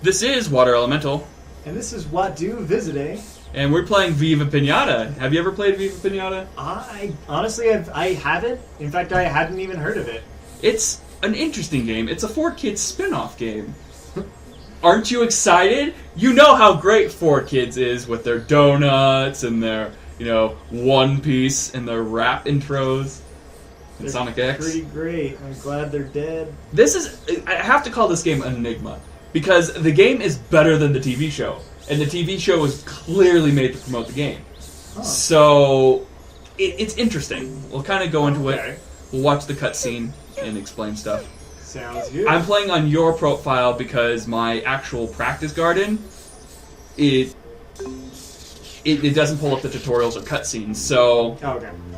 This is Water Elemental. And this is Wadu visiting. And we're playing Viva Piñata. Have you ever played Viva Piñata? I honestly I haven't. In fact, I hadn't even heard of it. It's an interesting game. It's a 4Kids spin-off game. Aren't you excited? You know how great 4Kids is with their donuts and their, One Piece and their rap intros. And Sonic X. Pretty great. I'm glad they're dead. I have to call this game an enigma. Because the game is better than the TV show. And the TV show was clearly made to promote the game. Huh. So, it's interesting. We'll kind of go into it. We'll watch the cutscene and explain stuff. Sounds good. I'm playing on your profile because my actual practice garden, it doesn't pull up the tutorials or cutscenes, so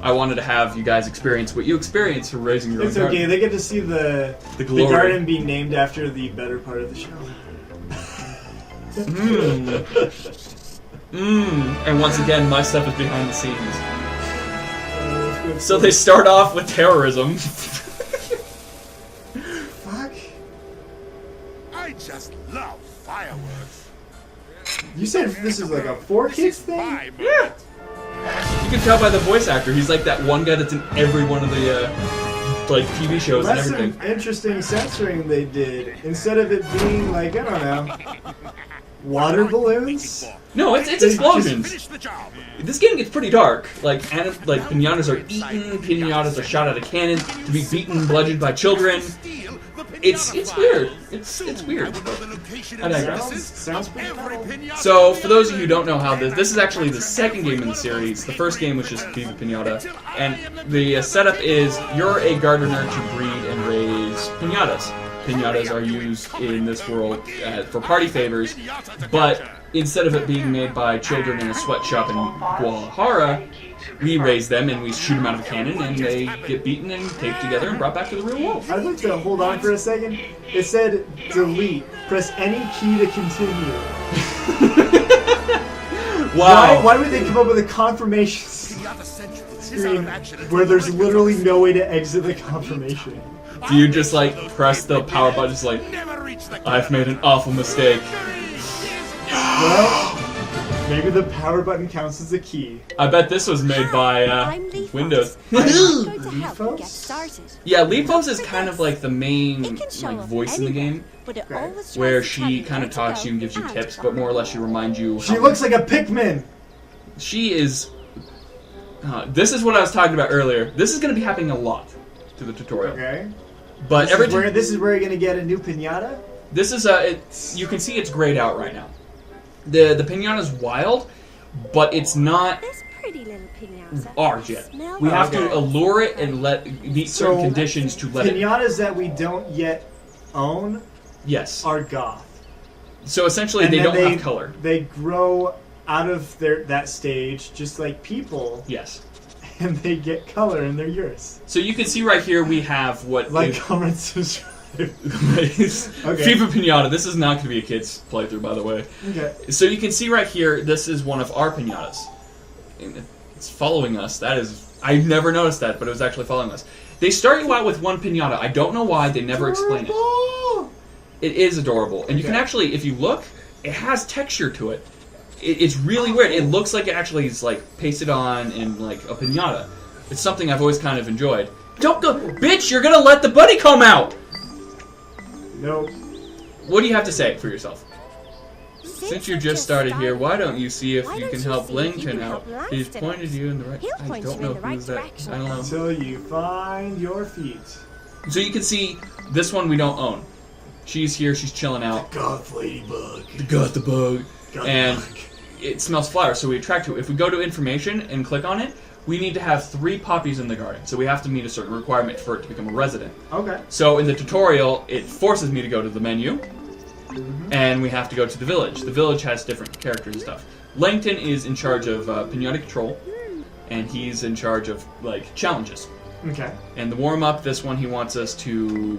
I wanted to have you guys experience what you experience for raising your own garden. It's okay, they get to see the garden be named after the better part of the show. And once again, my stuff is behind the scenes. So they start off with terrorism. Fuck. I just love fireworks. You said this is like a 4Kids thing? Yeah. You can tell by the voice actor. He's like that one guy that's in every one of the TV shows and everything. That's some interesting censoring they did. Instead of it being like, I don't know, water balloons? No, it's explosions. This game gets pretty dark. Pinatas are eaten, pinatas are shot out of cannons to be beaten, bludgeoned by children. It's weird. It's weird. I digress. Sounds pretty cool. So, for those of you who don't know how this is actually the second game in the series. The first game was just Viva Piñata. And the setup is you're a gardener to breed and raise pinatas. Pinatas are used in this world for party favors, but instead of it being made by children in a sweatshop in Guadalajara, we raise them and we shoot them out of a cannon and they get beaten and taped together and brought back to the real world. I'd like to hold on for a second. It said delete. Press any key to continue. Wow. Why would they come up with a confirmation screen where there's literally no way to exit the confirmation? Do you just press the power button just I've made an awful mistake? Well, maybe the power button counts as a key. I bet this was made by Windows. Leafos? Yeah, Leafos is kind of like the main voice in the game, where she kind of talks to you and gives you tips, but more or less she reminds you. She looks like a Pikmin. She is. This is what I was talking about earlier. This is going to be happening a lot to the tutorial. Okay. But this is where you're going to get a new pinata? This is you can see it's grayed out right now. The pinata's wild, but it's not ours yet. We have to allure it and meet certain conditions to let it. Pinatas that we don't yet own are goth. So essentially they don't have color. They grow out of that stage just like people. Yes. And they get color and they're yours. So you can see right here we have what... comment, subscribe. Viva Piñata. This is not going to be a kid's playthrough, by the way. Okay. So you can see right here, this is one of our piñatas. It's following us. That is... I never noticed that, but it was actually following us. They start you out with one piñata. I don't know why. They never explain it. It is adorable. And you can actually, if you look, it has texture to it. It's really weird. It looks like it actually is pasted on in a piñata. It's something I've always kind of enjoyed. Don't go, bitch! You're gonna let the bunny comb out. Nope. What do you have to say for yourself? Since you just started here, why don't you see if you can help Langton out? He's pointed you in the right. I don't know who's that. I don't know. Until you find your feet. So you can see this one we don't own. She's here. She's chilling out. The goth ladybug. The goth bug. And it smells flowers, so we attract to it. If we go to information and click on it, we need to have 3 poppies in the garden. So we have to meet a certain requirement for it to become a resident. Okay. So in the tutorial, it forces me to go to the menu, and we have to go to the village. The village has different characters and stuff. Langton is in charge of Pinata control, and he's in charge of challenges. Okay. And the warm-up, this one, he wants us to...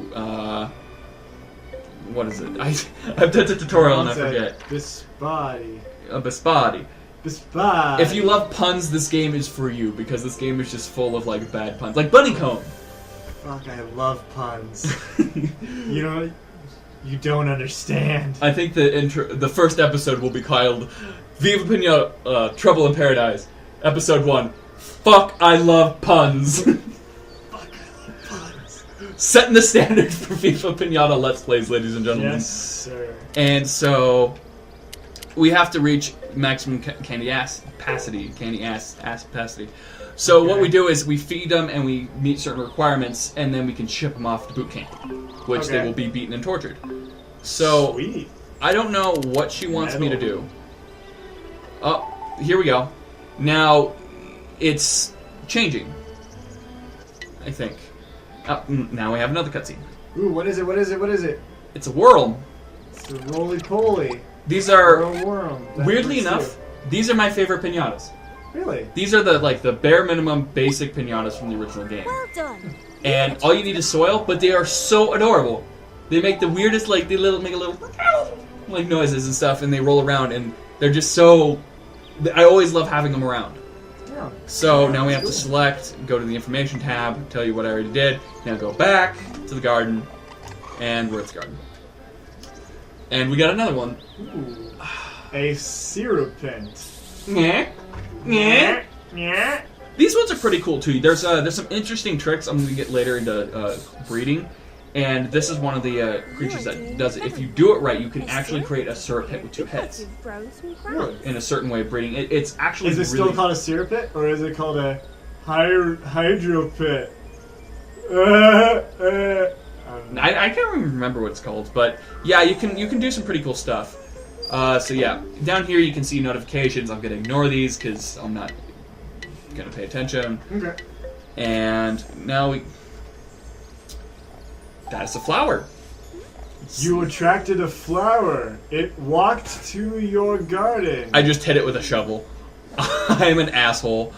what is it? I've done the tutorial and I forget. Bispadi. Bispadi. Bispadi. If you love puns, this game is for you, because this game is just full of bad puns. Like Bunny Comb. Fuck, I love puns. You know, You don't understand. I think the first episode will be called Viva Piñata, Trouble in Paradise. Episode 1. Fuck, I love puns. Fuck, I love puns. Setting the standard for Viva Piñata Let's Plays, ladies and gentlemen. Yes, sir. And so, we have to reach maximum candy ass capacity. So what we do is we feed them and we meet certain requirements, and then we can ship them off to boot camp, which they will be beaten and tortured. So, Sweet. I don't know what she wants me to do. Oh, here we go. Now, it's changing, I think. Now we have another cutscene. Ooh, what is it? What is it? What is it? It's a world. It's a roly-poly. These are, worm. weirdly enough, these are my favorite piñatas. Really? These are the bare minimum basic piñatas from the original game. Well done. And all you need is soil, but they are so adorable. They make the weirdest, like, make a little, like, noises and stuff, and they roll around, and they're just so... I always love having them around. Yeah. So now we have to select, go to the information tab, tell you what I already did. Now go back to the garden, and we're at the garden. And we got another one. Ooh. A syrupant. Yeah. Yeah. Yeah. These ones are pretty cool too. There's some interesting tricks I'm going to get later into breeding, and this is one of the creatures that does it. If you do it right, you can actually create a syrup pit with 2 heads. Really? In a certain way of breeding. It's actually Is it still called a syrup pit, or is it called a hydro pit? I can't remember what it's called, but yeah, you can do some pretty cool stuff. So yeah, down here you can see notifications. I'm going to ignore these because I'm not going to pay attention. Okay. And now that's a flower. You attracted a flower. It walked to your garden. I just hit it with a shovel. I'm an asshole.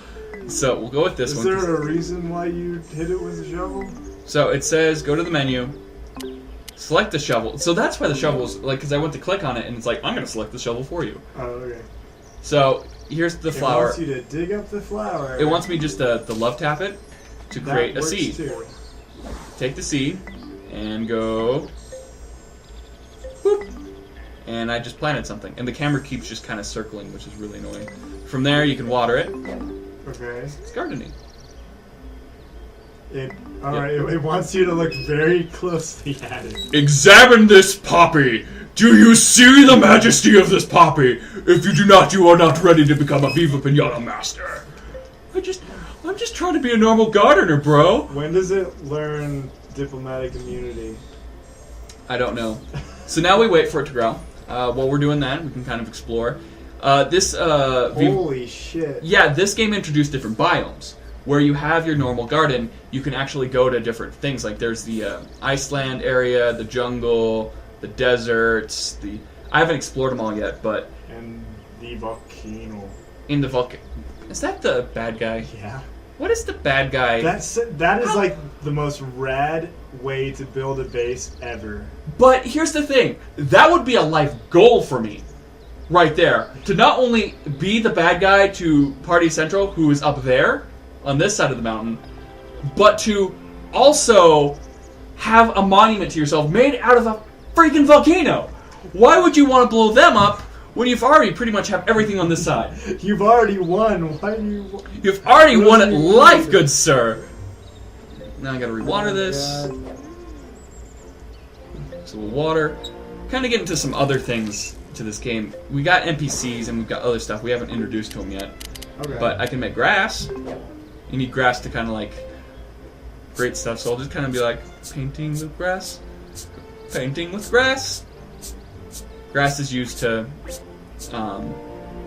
So we'll go with this one. Is there a reason why you hit it with a shovel? So it says go to the menu, select the shovel. So that's why the shovel's like, because I went to click on it and it's like, I'm going to select the shovel for you. Oh, okay. So here's the flower. It wants you to dig up the flower. It wants me just to love tap it to create a works seed. Too. Take the seed and go. Whoop. And I just planted something. And the camera keeps just kind of circling, which is really annoying. From there, you can water it. Okay. It's gardening. Alright, it wants you to look very closely at it. Examine this poppy. Do you see the majesty of this poppy? If you do not, you are not ready to become a Viva Piñata Master. I'm just trying to be a normal gardener, bro. When does it learn diplomatic immunity? I don't know. So now we wait for it to grow. While we're doing that, we can kind of explore. Holy shit. Yeah, this game introduced different biomes. Where you have your normal garden, you can actually go to different things. Like there's the Iceland area, the jungle, the deserts. I haven't explored them all yet, but And the volcano. in the volcano, is that the bad guy? Yeah. What is the bad guy? That is like the most rad way to build a base ever. But here's the thing, that would be a life goal for me, right there. To not only be the bad guy to Party Central, who is up there on this side of the mountain, but to also have a monument to yourself made out of a freaking volcano. Why would you want to blow them up when you've already pretty much have everything on this side? You've already won. Why do you? You've already won at life, good sir. Now I gotta rewater this. God. So we'll water. Kind of get into some other things to this game. We got NPCs and we've got other stuff we haven't introduced to them yet. Okay. But I can make grass. You need grass to kind of like create stuff, so I'll just kind of be like painting with grass, painting with grass. Grass is used to, create. Can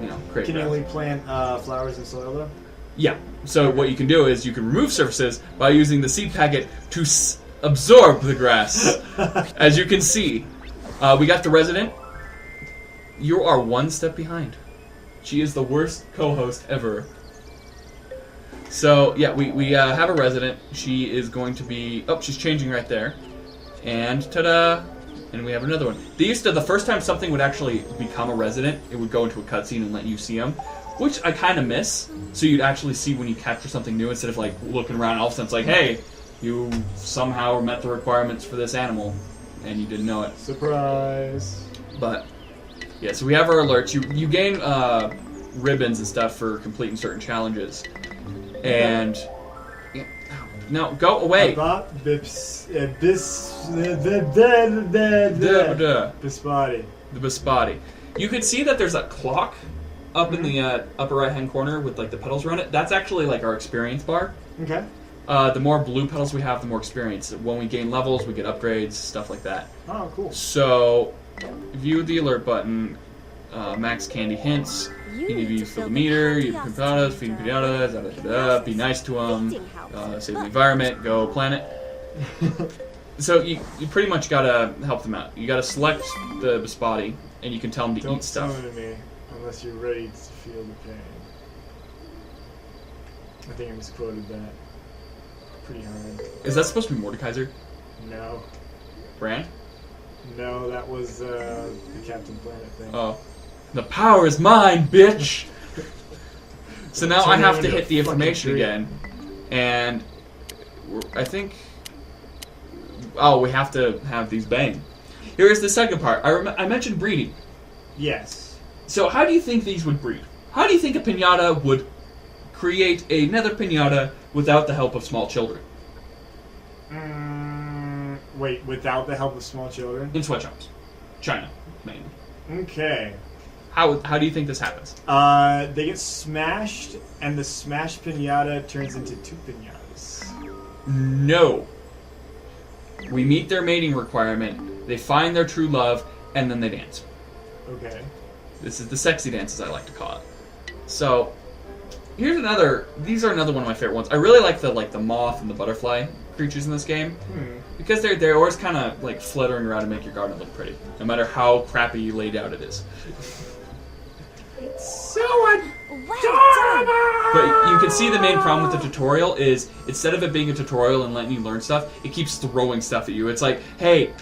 you grass. only plant flowers in soil though? Yeah. So what you can do is you can remove surfaces by using the seed packet to absorb the grass. As you can see, we got the resident. You are one step behind. She is the worst co-host ever. So, yeah, we have a resident. She is going to be... Oh, she's changing right there. And ta-da! And we have another one. The first time something would actually become a resident, it would go into a cutscene and let you see them, which I kind of miss. So you'd actually see when you capture something new instead of, like, looking around and all of a sudden it's like, hey, you somehow met the requirements for this animal. and you didn't know it. Surprise. But yeah, so we have our alerts. You gain ribbons and stuff for completing certain challenges, and no, go away. Bispati. The Bispati. You could see that there's a clock up in the upper right-hand corner with like the pedals around it. That's actually like our experience bar. Okay. The more blue pedals we have, the more experience. When we gain levels, we get upgrades, stuff like that. Oh, cool. So, view the alert button, max candy hints. You need to fill the meter, you have pinatas, feed pinatas, be nice to them, save the environment, go planet. So you pretty much gotta help them out. You gotta select the Bispati, and you can tell them to eat stuff. Don't summon me unless you're ready to feel the pain. I think I misquoted that. Pretty hard. Is that supposed to be Mordekaiser? No. Brand? No, that was the Captain Planet thing. Oh. The power is mine, bitch! So now I have to hit the information again. And I think... Oh, we have to have these bang. Here's the second part. I mentioned breeding. Yes. So how do you think these would breed? How do you think a piñata would create another piñata without the help of small children? Wait, without the help of small children? In sweatshops. China, mainly. Okay. How do you think this happens? They get smashed, and the smashed piñata turns into two piñatas. No. We meet their mating requirement, they find their true love, and then they dance. Okay. This is the sexy dance, as I like to call it. So, here's another... These are another one of my favorite ones. I really like the moth and the butterfly creatures in this game. Because they're always kind of like fluttering around to make your garden look pretty. No matter how crappy laid out it is. It's so adorable! But you can see the main problem with the tutorial is, instead of it being a tutorial and letting you learn stuff, it keeps throwing stuff at you. It's like, hey,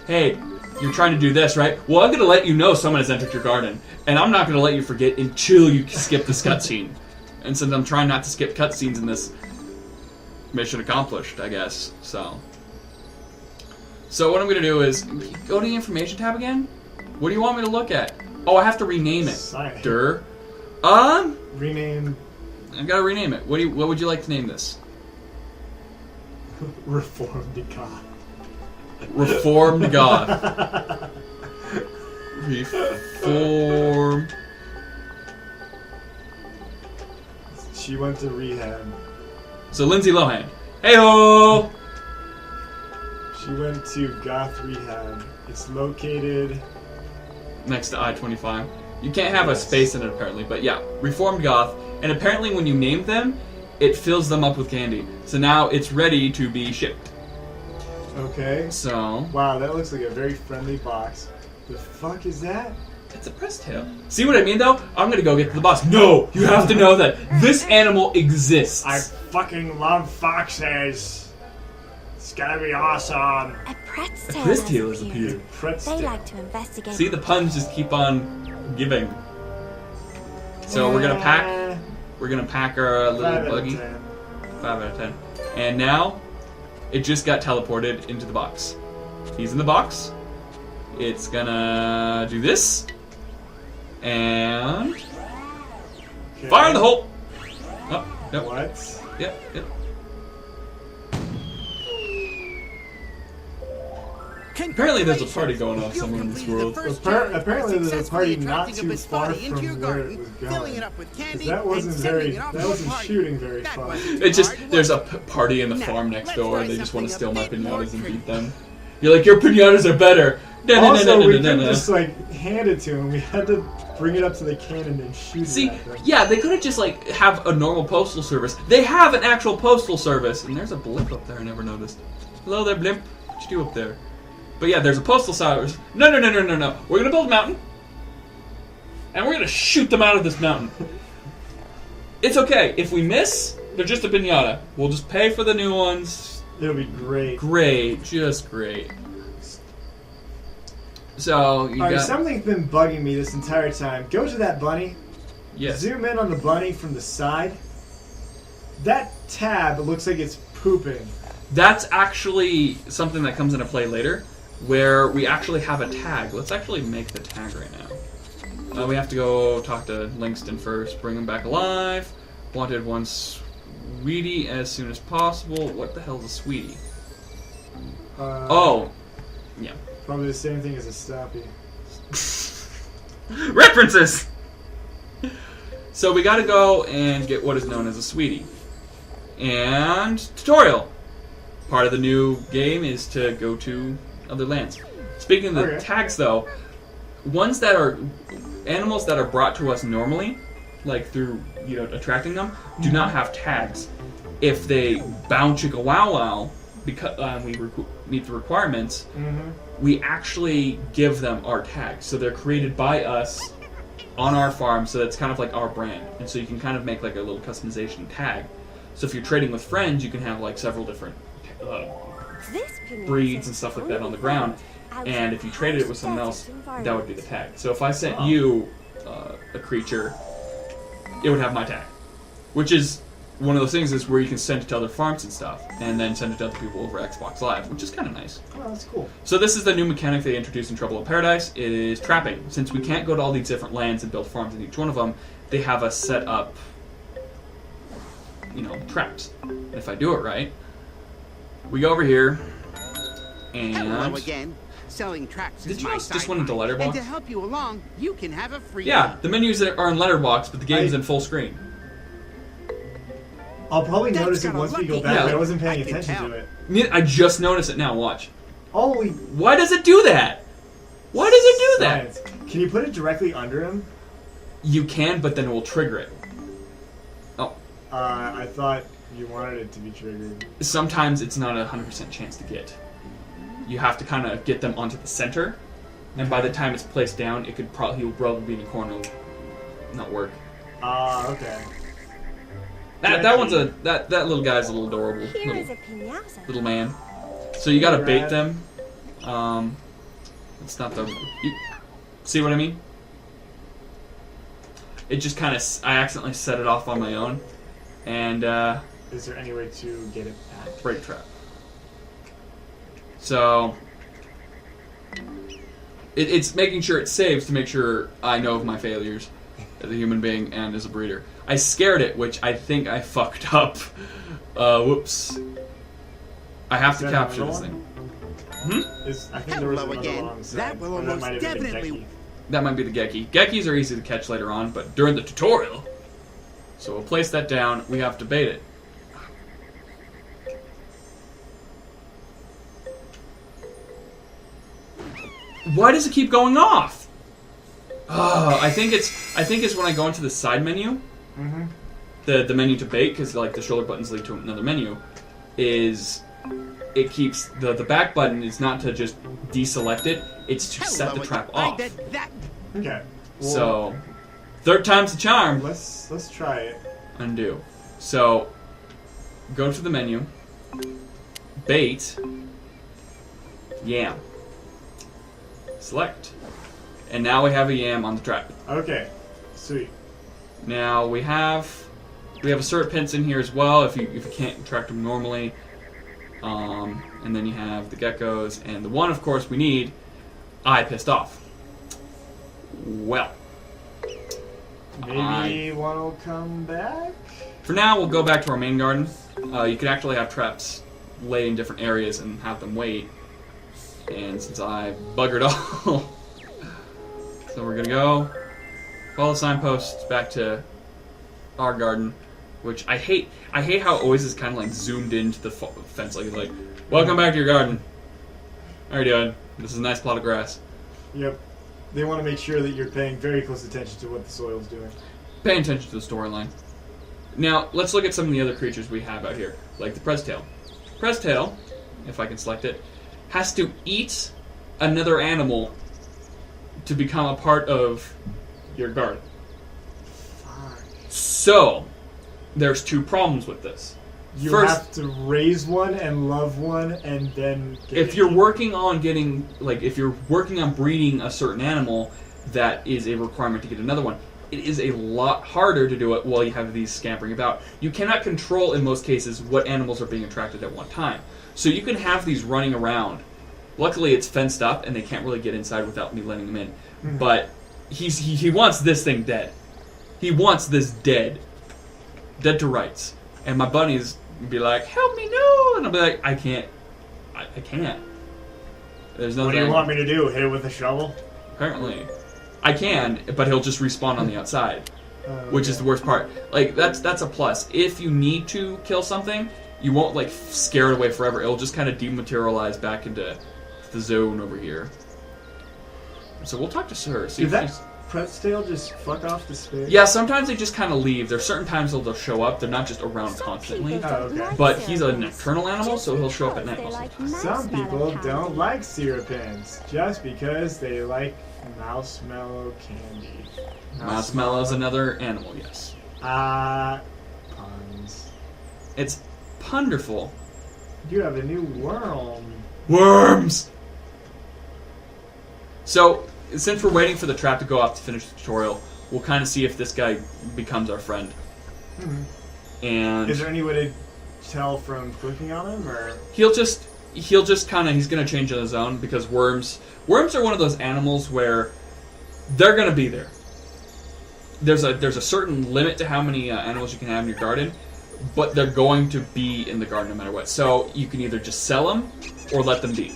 you're trying to do this, right? Well, I'm going to let you know someone has entered your garden. And I'm not going to let you forget until you skip this cutscene. And since I'm trying not to skip cutscenes in this, mission accomplished, I guess. So what I'm going to do is, go to the information tab again. What do you want me to look at? Oh, I have to rename it. Rename. I've got to rename it. What would you like to name this? Reformed God. Reformed God. Reform. She went to rehab. So Lindsay Lohan. Hey-ho! She went to goth rehab. It's located next to I-25. You can't have a space in it apparently, but yeah, Reformed Goth. And apparently when you name them, it fills them up with candy. So now it's ready to be shipped. Okay. So... Wow, that looks like a very friendly box. The fuck is that? It's a press tail. See what I mean though? I'm gonna go get to the boss. No! You have to know that this animal exists. I fucking love foxes. It's gonna be awesome. A Pretz tail has appeared. They like to investigate. See, the puns just keep on giving. So we're gonna pack our little buggy. 5 out of 10. And now, it just got teleported into the box. He's in the box. It's gonna do this. And... Okay. Fire in the hole! Oh, nope. What? Yep. Apparently there's a party going on somewhere in this world. Apparently there's a party not too far from where it was going. That wasn't shooting very far. It's just, there's a party in the farm next door and they just want to steal my piñatas and beat them. You're like, your piñatas are better! Also, we couldn't just hand it to him. We had to bring it up to the cannon and shoot it. See, yeah, they could have just have a normal postal service. They have an actual postal service, and there's a blimp up there. I never noticed. Hello there, blimp. What you do up there? But yeah, there's a postal service. No. We're gonna build a mountain, and we're gonna shoot them out of this mountain. It's okay if we miss. They're just a piñata. We'll just pay for the new ones. It'll be great. Great, just great. So, something's been bugging me this entire time. Go to that bunny. Yes. Zoom in on the bunny from the side. That tab looks like it's pooping. That's actually something that comes into play later. where we actually have a tag. Let's actually make the tag right now. We have to go talk to Langston first, bring him back alive. Wanted one sweetie as soon as possible. What the hell is a sweetie? Oh. Yeah. Probably the same thing as a Stappy. References! So we gotta go and get what is known as a sweetie. And tutorial. Part of the new game is to go to other lands. Speaking of the tags though, ones that are animals that are brought to us normally, like through attracting them, do not have tags. If they bow chicka wow wow because we meet the requirements, we actually give them our tags. So they're created by us on our farm, so that's kind of like our brand. And so you can kind of make like a little customization tag. So if you're trading with friends, you can have like several different breeds and stuff like that on the ground. And if you traded it with someone else, that would be the tag. So if I sent you a creature, it would have my tag. Which is one of those things is where you can send it to other farms and stuff, and then send it to other people over Xbox Live, which is kind of nice. Oh, that's cool. So this is the new mechanic they introduced in Trouble in Paradise. It is trapping. Since we can't go to all these different lands and build farms in each one of them, they have us set up, traps. And if I do it right, we go over here, and... Hello again. Selling traps Did is you my just went into Letterboxd? And to help you along, you can have a free Yeah, the menus are in Letterboxd, but the game's in full screen. I'll probably notice it once we go back. Yeah. I wasn't paying attention to it. I just noticed it now, watch. Oh, Why does it do that? Why does it do that? Science. Can you put it directly under him? You can, but then it will trigger it. Oh. I thought you wanted it to be triggered. Sometimes it's not a 100% chance to get. You have to kind of get them onto the center, and by the time it's placed down, it could he'll probably be in the corner, not work. Okay. That one's that little guy's a little adorable, Here is a pinata. little man. So you gotta bait them. It's not the. See what I mean? It just kind of I accidentally set it off on my own, and is there any way to get it back? Break trap. So it's making sure it saves to make sure I know of my failures as a human being and as a breeder. I scared it, which I think I fucked up. Whoops. I have to capture this thing. I think there was Hello another again. one on the side. That will Or almost might have been definitely... Geki. That might be the Geki. Gekis are easy to catch later on, but during the tutorial. So we'll place that down. We have to bait it. Why does it keep going off? Oh, I think it's when I go into the side menu, the menu to bait, because like the shoulder buttons lead to another menu, is it keeps the back button is not to just deselect it, it's to set the trap off. Okay. Well, So, third time's the charm. let's try it. Undo. So, go to the menu, bait, yam. Select. And now we have a yam on the trap. Okay. Sweet. Now we have a serpents in here as well if you can't attract them normally. And then you have the geckos and the one of course we need I pissed off. Well. Maybe one will come back? For now we'll go back to our main garden. You can actually have traps lay in different areas and have them wait. And since I buggered all, so we're gonna go follow the signposts back to our garden, which I hate. I hate how it always is kind of like zoomed into the fence, like welcome back to your garden. How are you doing? This is a nice plot of grass. Yep. They want to make sure that you're paying very close attention to what the soil's doing. Paying attention to the storyline. Now let's look at some of the other creatures we have out here, like the Prestail. Prestail, if I can select it, has to eat another animal to become a part of your garden. So, there's two problems with this. You First, have to raise one and love one and then get if it. you're working on getting, if you're working on breeding a certain animal, that is a requirement to get another one. It is a lot harder to do it while you have these scampering about. You cannot control, in most cases, what animals are being attracted at one time. So you can have these running around, Luckily, it's fenced up, and they can't really get inside without me letting them in. But he wants this thing dead. He wants this dead. Dead to rights. And my bunnies be like, help me, no! And I'll be like, I can't. I can't. There's nothing. What do you want me to do? Hit it with a shovel? Apparently. I can, but he'll just respawn on the outside. Which is the worst part. Like, that's a plus. If you need to kill something, you won't, like, scare it away forever. It'll just kind of dematerialize back into the zone over here. So we'll talk to her. Did that Pret's tail just fuck off the space? Yeah, sometimes they just kind of leave. There's certain times they'll show up. They're not just around constantly. Oh, okay. But he's a nocturnal animal, so he'll show up at night most of the time. Some people don't like syrupins just because they like marshmallow candy. Marshmallow's another animal, yes. Puns. It's punderful. You have a new worm. Worms! So, since we're waiting for the trap to go off to finish the tutorial, we'll kind of see if this guy becomes our friend. And is there any way to tell from clicking on him, or he'll just kind of, he's gonna change on his own, because worms are one of those animals where they're gonna be there. There's a certain limit to how many animals you can have in your garden, but they're going to be in the garden no matter what. So you can either just sell them or let them be,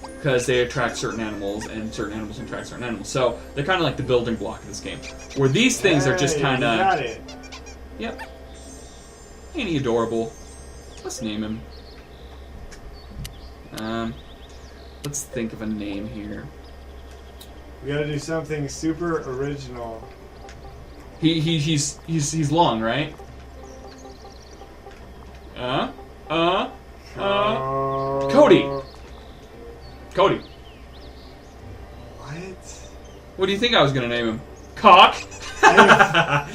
because they attract certain animals, and certain animals attract certain animals. So they're kind of like the building block of this game, where these things are just kind of. Got it. Yep. Ain't he adorable? Let's name him. Let's think of a name here. We gotta do something super original. He's long, right? Cody. Cody. What? What do you think I was gonna name him? Cock. I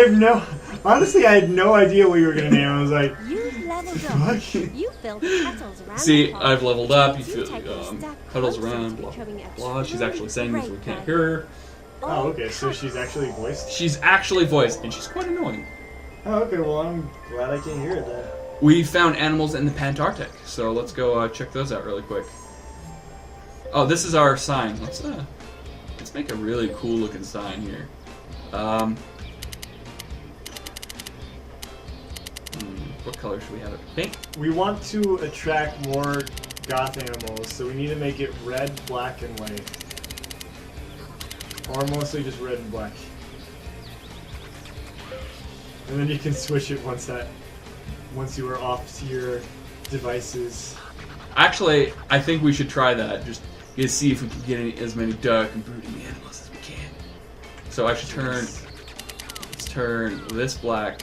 have no. Honestly, I had no idea what you were gonna name. I was like, You've leveled up. You filled the petals around see, the pot. I've leveled up. You You feel take a step puddles closer around. to Blah becoming a blah. She's actually saying this. We great can't guy. hear her. oh, okay, so she's actually voiced. She's actually voiced, and she's quite annoying. Oh, okay, well, I'm glad I can hear it then. We found animals in the Pantarctic, so let's go check those out really quick. Oh, this is our sign. Let's make a really cool looking sign here. What color should we have it? Pink? We want to attract more goth animals, so we need to make it red, black, and white. Or mostly just red and black. And then you can switch it once you are off to your devices. Actually, I think we should try that. Just to see if we can get as many dark and brooding animals as we can. So I should let's turn this black,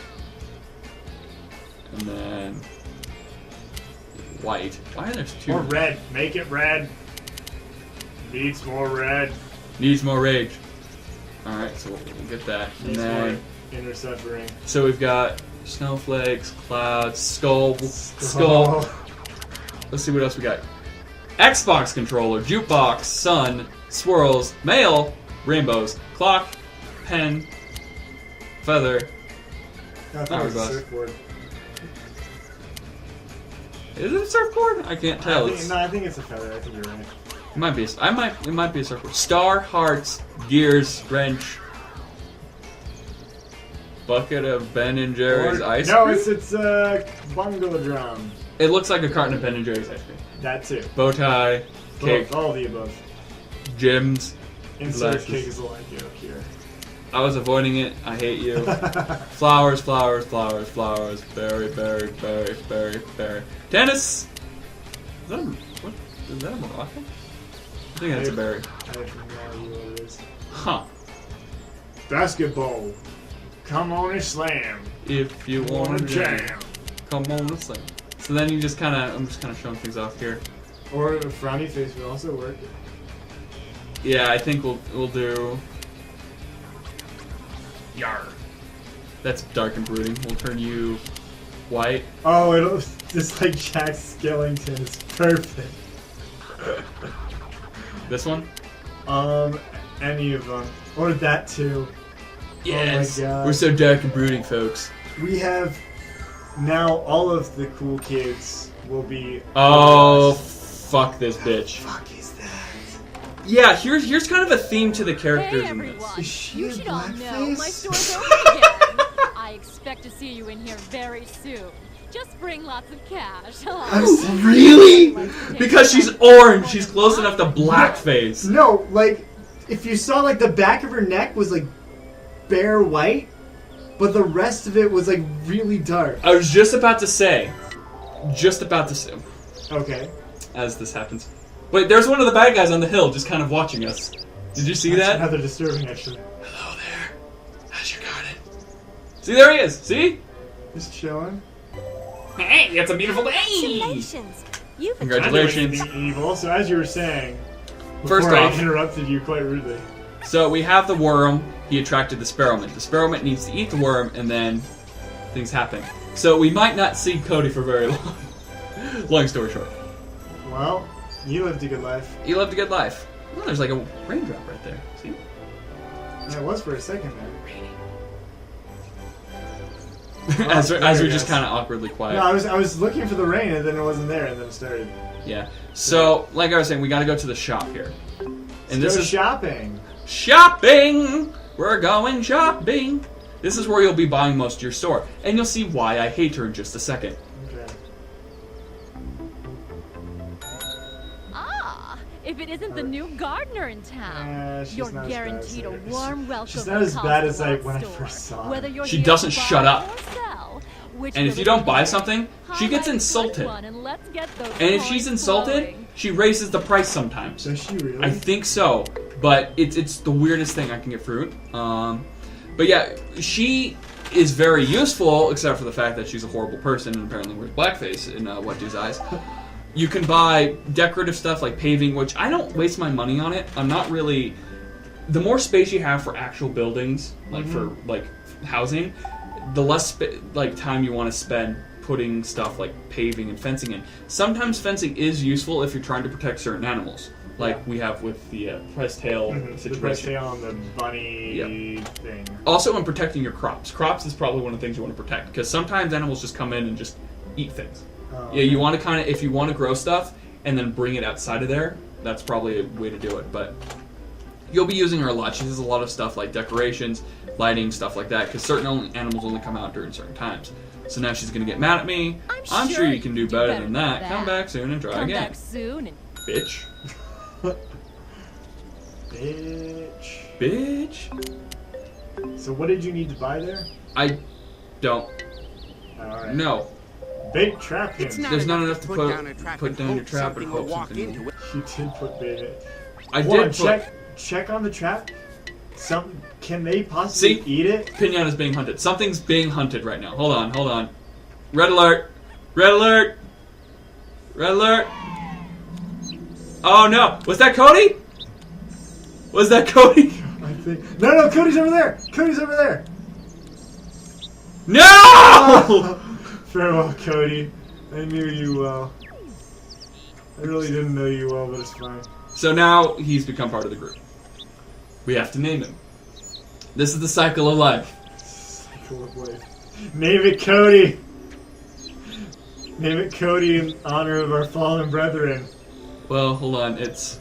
and then white. Why are there two? Or red. Make it red. Needs more red. Needs more rage. Alright, so we'll get that. And Needs then, more inner suffering. so we've got snowflakes, clouds, skull. Let's see what else we got. Xbox controller, jukebox, sun, swirls, mail, rainbows, clock, pen, feather. I thought it was a Hourglass. surfboard. Is it a surfboard? I can't tell. I think it's a feather. I think you're right. It might be. It might be a surfboard. Star, hearts, gears, wrench, bucket of Ben and Jerry's ice No, cream. it's a bongo drum. It looks like a carton of Ben and Jerry's ice cream. That too. Bow tie, cake, Both, all of the above. gyms. Insert Glasses. cake is a like joke here. I was avoiding it. I hate you. Flowers, flowers, flowers, flowers. Berry, berry, berry, berry, berry. Tennis. Is that a Moroccan? I think that's a berry. I have no idea what it is. Huh. Basketball. Come on and slam. If you want Wanna to jam, come on and sing. So then you just kind of, I'm just kind of showing things off here. Or a frowny face would also work. Yeah, I think we'll do. Yar. That's dark and brooding. We'll turn you white. Oh, it'll just like Jack Skellington is perfect. This one. Any of them, or that too. Yes. Oh my God. We're so dark and brooding, folks. We have now all of the cool kids will be. Oh, fuck this bitch. Fuck is that? Yeah, here's kind of a theme to the characters Hey in this. everyone! Is she You in should all know my blackface? store's open again. I expect to see you in here very soon. Just bring lots of cash. Really? Because she's orange, she's close enough to blackface. No, like, if you saw, like, the back of her neck was, like, bare white, but the rest of it was, like, really dark. I was just about to say, Okay. as this happens. Wait, there's one of the bad guys on the hill just kind of watching us. Did you see That's that? rather disturbing, actually. Hello there. How's your garden? See, there he is. See? Just chilling. Hey, it's a beautiful day. Congratulations! You've Congratulations. I know it's evil, so as you were saying, First before off- I interrupted you quite rudely. So we have the worm. He attracted the sparrowmint. The sparrowmint needs to eat the worm, and then things happen. So we might not see Cody for very long. Long story short. Well, you lived a good life. He lived a good life. Oh, there's like a raindrop right there. See? Yeah, it was for a second there. as there we it just is. kind of awkwardly quiet. No, I was looking for the rain, and then it wasn't there, and then it started. Yeah. So, like I was saying, we got to go to the shop here. And this Go is shopping. shopping. We're going shopping. This is where you'll be buying most of your store, and you'll see why I hate her in just a second. Okay. Ah, if it isn't the new gardener in town, She's you're not as bad as guaranteed a I- warm welcome. She's not as bad as at when I store. first saw her. Whether you're She here doesn't to shut buy up. or sell, which And if will you it don't be? buy something, she gets Highlight a good insulted. one and let's get those And if she's coins insulted, flowing. she raises the price sometimes. Does she really? I think so, but it's the weirdest thing. I can get fruit. But yeah, she is very useful, except for the fact that she's a horrible person and apparently wears blackface in What Do's eyes. You can buy decorative stuff like paving, which I don't waste my money on it. I'm not really. The more space you have for actual buildings, like for like housing, the less time you want to spend putting stuff like paving and fencing in. Sometimes fencing is useful if you're trying to protect certain animals, like we have with the pressed tail The press situation. tail and the bunny thing. Also, in protecting your crops. Crops is probably one of the things you want to protect, because sometimes animals just come in and just eat things. Oh, Yeah, you want to kind of, if you want to grow stuff and then bring it outside of there, that's probably a way to do it. But you'll be using her a lot. She does a lot of stuff like decorations, lighting, stuff like that, because certain animals only come out during certain times. So now she's going to get mad at me. I'm sure you can do better than that. Come back soon and try Come again. back soon and Bitch. Bitch. Bitch. So what did you need to buy there? I don't Alright. know. Bait trap him. It's not There's not enough enough to to down a trap put and down hope your trap and something will hope walk something into it. You did put bait in. I Hold on, did put... check on the trap. Can they possibly See? eat it? Pinata's being hunted. Something's being hunted right now. Hold on. Red alert! Red alert! Red alert! Oh no! Was that Cody? Was that Cody? I think. No, Cody's over there. Cody's over there. No! Farewell, Cody. I knew you well. I really didn't know you well, but it's fine. So now he's become part of the group. We have to name him. This is the cycle of life. Cycle of life. Name it Cody. Name it Cody in honor of our fallen brethren. Well, hold on. It's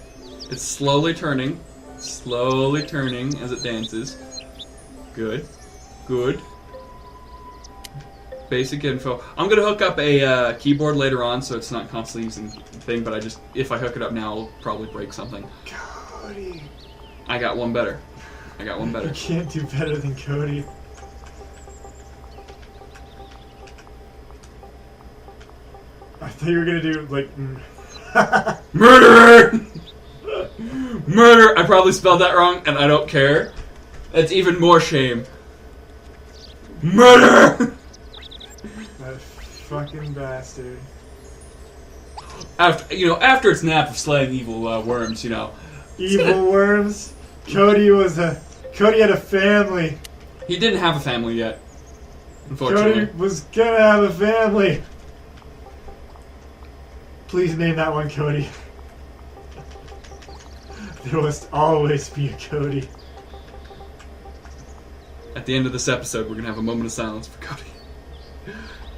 slowly turning as it dances. Good. Basic info. I'm gonna hook up a keyboard later on, so it's not constantly using the thing. But if I hook it up now, it'll probably break something. Cody. I got one better. You can't do better than Cody. I thought you were gonna do like. Murderer! Murder! I probably spelled that wrong, and I don't care. That's even more shame. Murder! That fucking bastard. After its nap of slaying evil worms, Evil worms. Cody had a family. He didn't have a family yet. Unfortunately. Cody was gonna have a family. Please name that one Cody. There must always be a Cody. At the end of this episode, we're gonna have a moment of silence for Cody.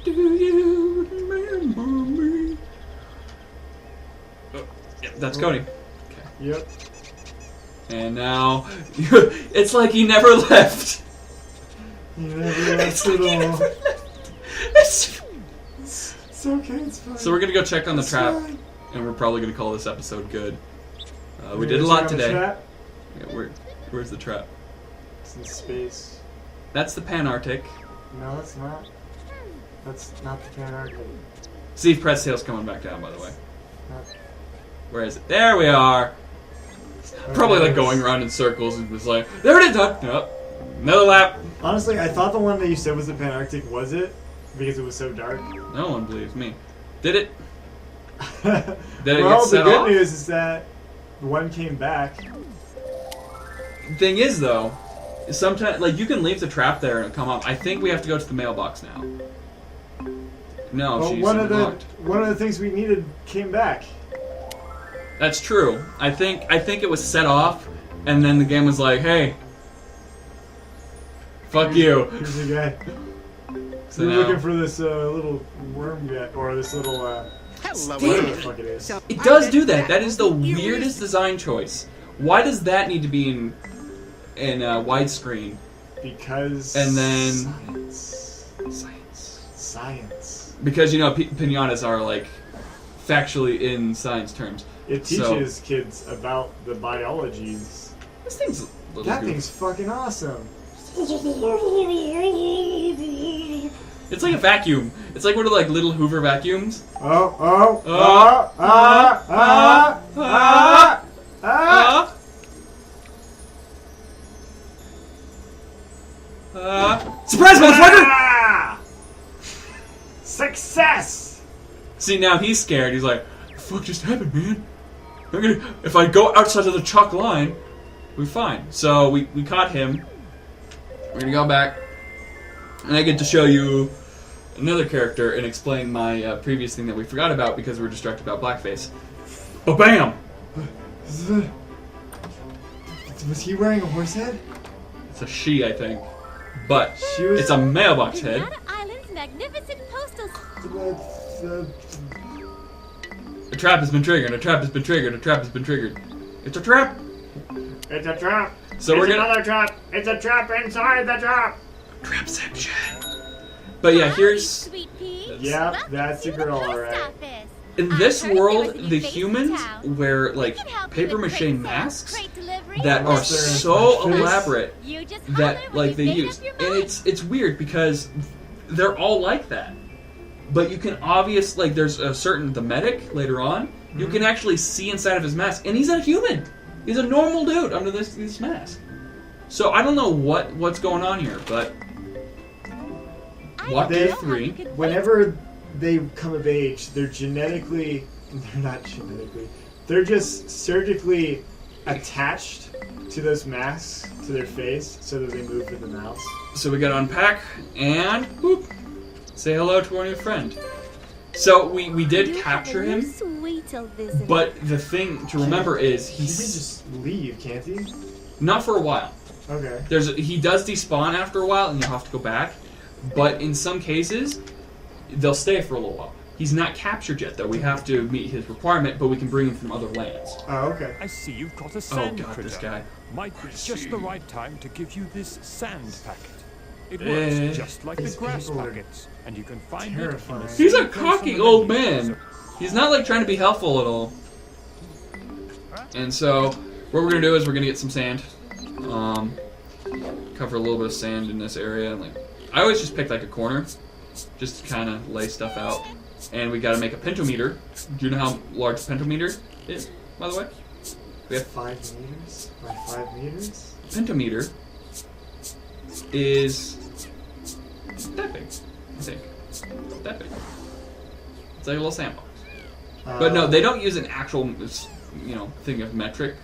Do you remember me? That's Cody. Yep. And now, it's like he never left. He never left at all. It's okay, it's fine. So we're gonna go check on the trap, and we're probably gonna call this episode good. We did a lot today. Yeah, where's the trap? It's in space. That's the Panarctic. No, it's not. That's not the Panarctic. See if Press Tail's coming back down, by the way. No. Where is it? There we are. Probably like going around in circles and was like, there it is. Nope. Another lap. Honestly, I thought the one that you said was the Panarctic was it because it was so dark. No one believes me. Did it? Did it well, get set the good off? news is that one came back. Thing is, though, sometimes like you can leave the trap there and it'll come up. I think we have to go to the mailbox now. No, Well, she's one of locked. the things we needed came back. That's true. I think it was set off, and then the game was like, "Hey, fuck you." Here's a guy. So We're now, looking for this little worm guy, or this little Hello. whatever the fuck it is. So it does I do bet that. That is the will be weirdest design choice. Why does that need to be in widescreen? Because And then science. Because pinatas are like factually in science terms. It teaches kids about the biologies. This thing's a little That goof. thing's fucking awesome. It's like a vacuum. It's like one of like little Hoover vacuums. Surprise, motherfucker! Ah! Success! See, now he's scared. He's like, "The fuck just happened, man? If I go outside of the chalk line, we're fine." So we caught him. We're gonna go back, and I get to show you another character and explain my previous thing that we forgot about because we were distracted about blackface. Ba-bam! Was he wearing a horse head? It's a she, I think, but She was. it's a mailbox head. Pinata Island's magnificent postal. A trap has been triggered. A trap has been triggered. A trap has been triggered. It's a trap. It's a trap. So it's we're gonna another trap. It's a trap inside the trap. trapception. But yeah, here's Sweet pea. Yeah, Welcome that's to a girl, the post alright. office. in I this heard there world, was a new the face in humans town. wear We like can help you paper with mache crate sales, masks crate delivery, that or are Unless they're in so blackface. elaborate you just that holler when like you've they made use, up your and mind. it's weird because they're all like that. But you can there's a certain the medic later on. You can actually see inside of his mask, and he's a human. He's a normal dude under this mask. So I don't know what's going on here, but I Walk don't Day know how 3. you could wait. Whenever they come of age, they're not genetically, they're just surgically attached to those masks to their face so that they move with the mouse. so we gotta unpack and whoop, say hello to our new friend. So we did You capture have a new him, sweet little visitor. but the thing to remember is He can he's just leave, can't he? not for a while. Okay. He does despawn after a while, and you'll have to go back. But in some cases, they'll stay for a little while. He's not captured yet, though. We have to meet his requirement, but we can bring him from other lands. Oh, okay. I see you've got a Oh sand god, critter. this guy. Might be just the right time to give you this sand packet. It Eh. works just like the These grass people are packets, and you can find terrifying. it in the He's a same place on cocky the old menu. man. He's not like trying to be helpful at all. And so, what we're gonna do is we're gonna get some sand. Cover a little bit of sand in this area. And I always just pick like a corner, just to kind of lay stuff out. And we gotta make a pentometer. Do you know how large a pentometer is, by the way? We have 5 meters by 5 meters? pentometer is that big, I think. That big. It's like a little sandbox. But no, they don't use an actual, thing of metric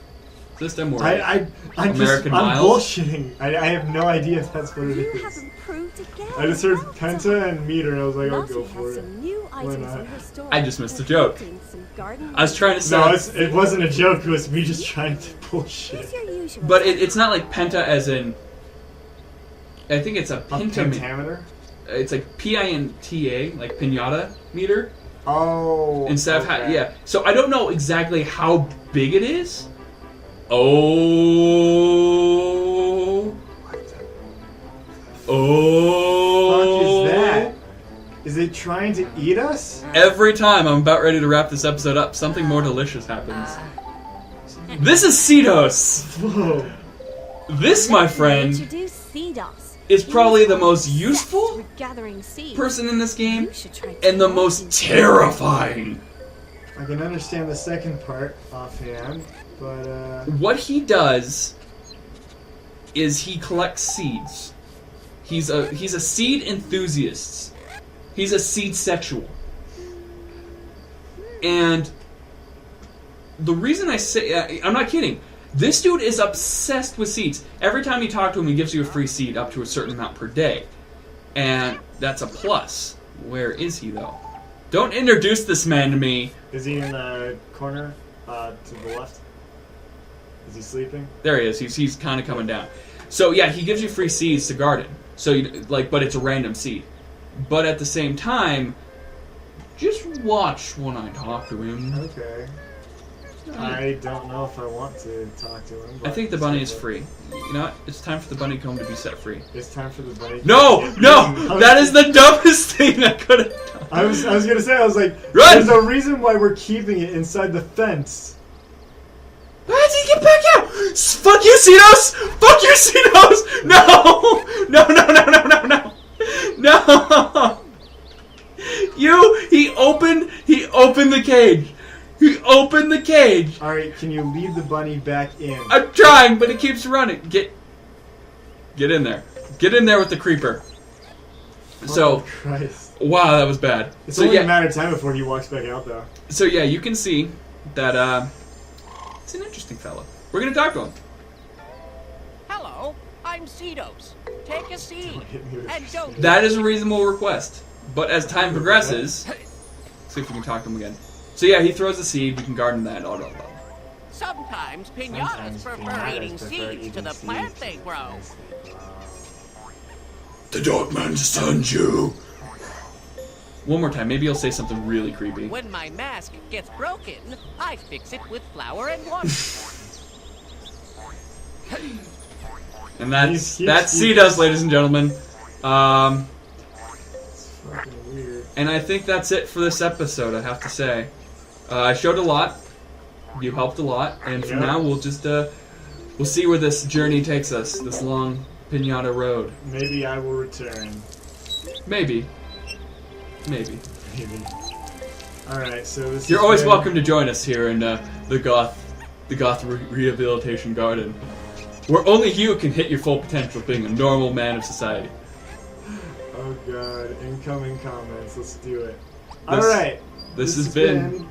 system or I'm American I'm miles. bullshitting. I have no idea if that's what it You is. have improved again. I just heard Well penta done. and meter, and I was like, I'll Lottie go has for it. some new items not? in her store, I just missed the joke. including some garden I was trying to say, No, it wasn't a joke. It was me just trying to Here's bullshit. your usual but it's not like penta as in. I think it's a A pentameter. pentameter? It's like PINTA, like pinata meter. Oh. Instead of okay. yeah. So I don't know exactly how big it is. Oh. Oh. What the fuck is that? Is it trying to eat us? Every time I'm about ready to wrap this episode up, something more delicious happens. This is Cedos. Whoa. This, my friend, Introduce Cedos. is probably the He's most obsessed useful with gathering seeds. person in this game, You should try and the to most him. terrifying. I can understand the second part offhand, but What he does is he collects seeds. He's a seed enthusiast. He's a seed sexual. And the reason I say I'm not kidding. This dude is obsessed with seeds. Every time you talk to him, he gives you a free seed up to a certain amount per day. And that's a plus. Where is he, though? Don't introduce this man to me. is he in the corner to the left? Is he sleeping? There he is. He's kind of coming down. So yeah, he gives you free seeds to garden. So but it's a random seed. But at the same time, just watch when I talk to him. Okay. I don't know if I want to talk to him. But I think the bunny is free. You know what? It's time for the bunny comb to be set free. It's time for the bunny. No! That is the dumbest thing I could have done. I was gonna say, I was like, Run! there's a reason why we're keeping it inside the fence. How did he get back out? Fuck you, Cedos! Fuck you, Cedos! No! No! He opened the cage. He opened the cage. Alright, can you lead the bunny back in? I'm trying, but it keeps running. Get in there. Get in there with the creeper. So, Oh, Christ. wow, that was bad. It's So only a yeah, matter of time before he walks back out, though. so yeah, you can see that it's an interesting fellow. We're gonna talk to him. Hello, I'm Cedos. Take a seat. hit me with And your don't... That is a reasonable request, but as time progresses, see if we can talk to him again. So yeah, he throws a seed. We can garden that. Sometimes pinatas prefer eating seeds to the plant they grow. The Dark Man sends you. One more time. Maybe he'll say something really creepy. When my mask gets broken, I fix it with flour and water. And that's He's- Cedos, ladies and gentlemen. It's fucking weird. And I think that's it for this episode. I have to say, I showed a lot. You helped a lot, and for Yeah. now we'll just we'll see where this journey takes us. This long Pinata road. Maybe I will return. Maybe. Maybe. Alright, so this You're has always been- welcome to join us here in the Goth Rehabilitation Garden, where only you can hit your full potential of being a normal man of society. Oh god, incoming comments. Let's do it. This- Alright. This has been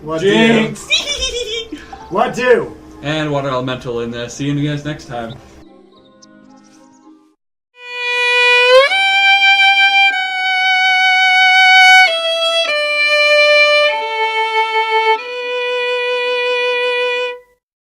What Jinx do? What do? and Water Elemental, and see you guys next time.